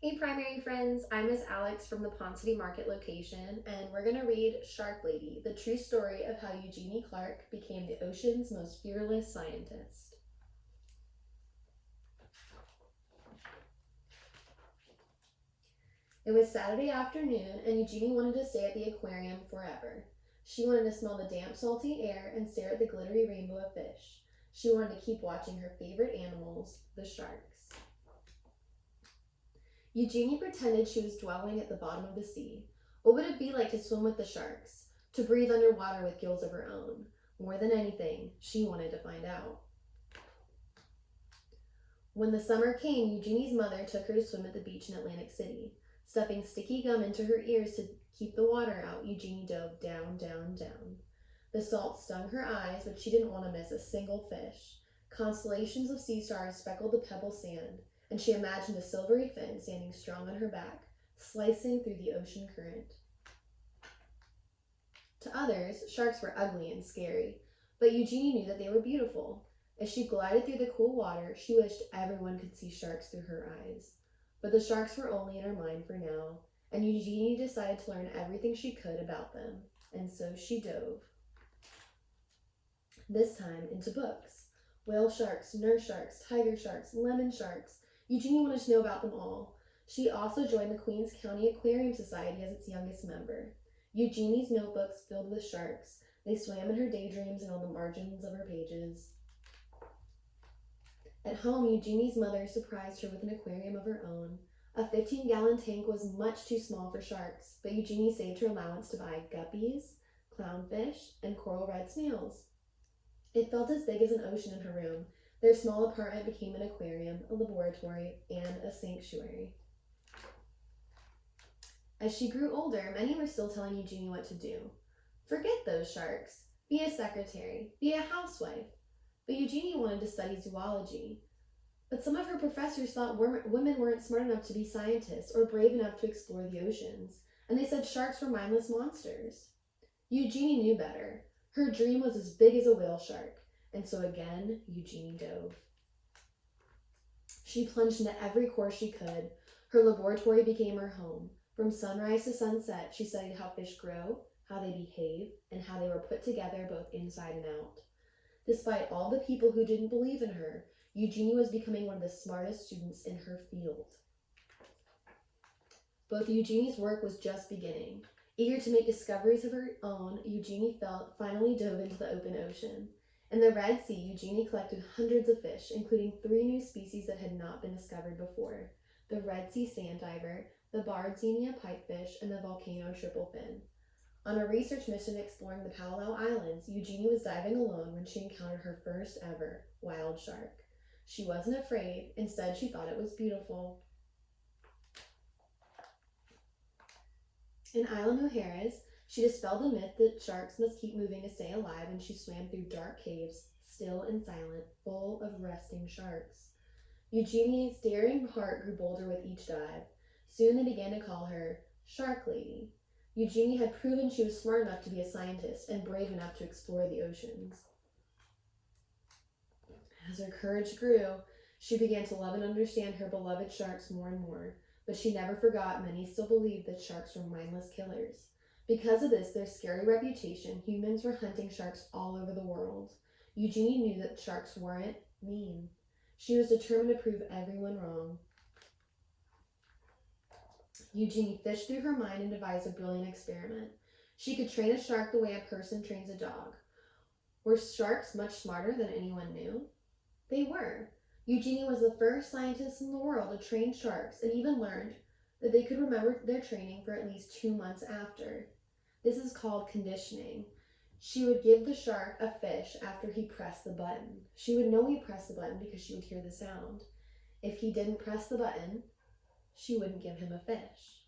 Hey primary friends, I'm Miss Alex from the Pond City Market location, and we're going to read Shark Lady, the true story of how Eugenie Clark became the ocean's most fearless scientist. It was Saturday afternoon, and Eugenie wanted to stay at the aquarium forever. She wanted to smell the damp, salty air and stare at the glittery rainbow of fish. She wanted to keep watching her favorite animals, the sharks. Eugenie pretended she was dwelling at the bottom of the sea. What would it be like to swim with the sharks? To breathe underwater with gills of her own? More than anything, she wanted to find out. When the summer came, Eugenie's mother took her to swim at the beach in Atlantic City. Stuffing sticky gum into her ears to keep the water out, Eugenie dove down, down, down. The salt stung her eyes, but she didn't want to miss a single fish. Constellations of sea stars speckled the pebble sand, and she imagined a silvery fin standing strong on her back, slicing through the ocean current. To others, sharks were ugly and scary, but Eugenie knew that they were beautiful. As she glided through the cool water, she wished everyone could see sharks through her eyes. But the sharks were only in her mind for now, and Eugenie decided to learn everything she could about them, and so she dove. This time into books. Whale sharks, nurse sharks, tiger sharks, lemon sharks. Eugenie wanted to know about them all. She also joined the Queens County Aquarium Society as its youngest member. Eugenie's notebooks filled with sharks. They swam in her daydreams and on the margins of her pages. At home, Eugenie's mother surprised her with an aquarium of her own. A 15-gallon tank was much too small for sharks, but Eugenie saved her allowance to buy guppies, clownfish, and coral red snails. It felt as big as an ocean in her room. Their small apartment became an aquarium, a laboratory, and a sanctuary. As she grew older, many were still telling Eugenie what to do. Forget those sharks. Be a secretary. Be a housewife. But Eugenie wanted to study zoology. But some of her professors thought women weren't smart enough to be scientists or brave enough to explore the oceans, and they said sharks were mindless monsters. Eugenie knew better. Her dream was as big as a whale shark, and so again, Eugenie dove. She plunged into every course she could. Her laboratory became her home. From sunrise to sunset, she studied how fish grow, how they behave, and how they were put together both inside and out. Despite all the people who didn't believe in her, Eugenie was becoming one of the smartest students in her field. Both Eugenie's work was just beginning. Eager to make discoveries of her own, Eugenie finally dove into the open ocean. In the Red Sea, Eugenie collected hundreds of fish, including 3 new species that had not been discovered before: the Red Sea sand diver, the Bardsenia pipefish, and the volcano tripplefin. On a research mission exploring the Palau Islands, Eugenie was diving alone when she encountered her first ever wild shark. She wasn't afraid. Instead, she thought it was beautiful. In Isla Mujeres, she dispelled the myth that sharks must keep moving to stay alive, and she swam through dark caves, still and silent, full of resting sharks. Eugenie's daring heart grew bolder with each dive. Soon they began to call her Shark Lady. Eugenie had proven she was smart enough to be a scientist and brave enough to explore the oceans. As her courage grew, she began to love and understand her beloved sharks more and more, but she never forgot many still believed that sharks were mindless killers. Because of this, their scary reputation, humans were hunting sharks all over the world. Eugenie knew that sharks weren't mean. She was determined to prove everyone wrong. Eugenie fished through her mind and devised a brilliant experiment. She could train a shark the way a person trains a dog. Were sharks much smarter than anyone knew? They were. Eugenie was the first scientist in the world to train sharks and even learned that they could remember their training for at least 2 months after. This is called conditioning. She would give the shark a fish after he pressed the button. She would know he pressed the button because she would hear the sound. If he didn't press the button, she wouldn't give him a fish.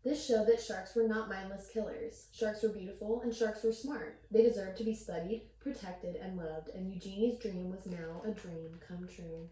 This showed that sharks were not mindless killers. Sharks were beautiful and sharks were smart. They deserved to be studied, protected, and loved, and Eugenie's dream was now a dream come true.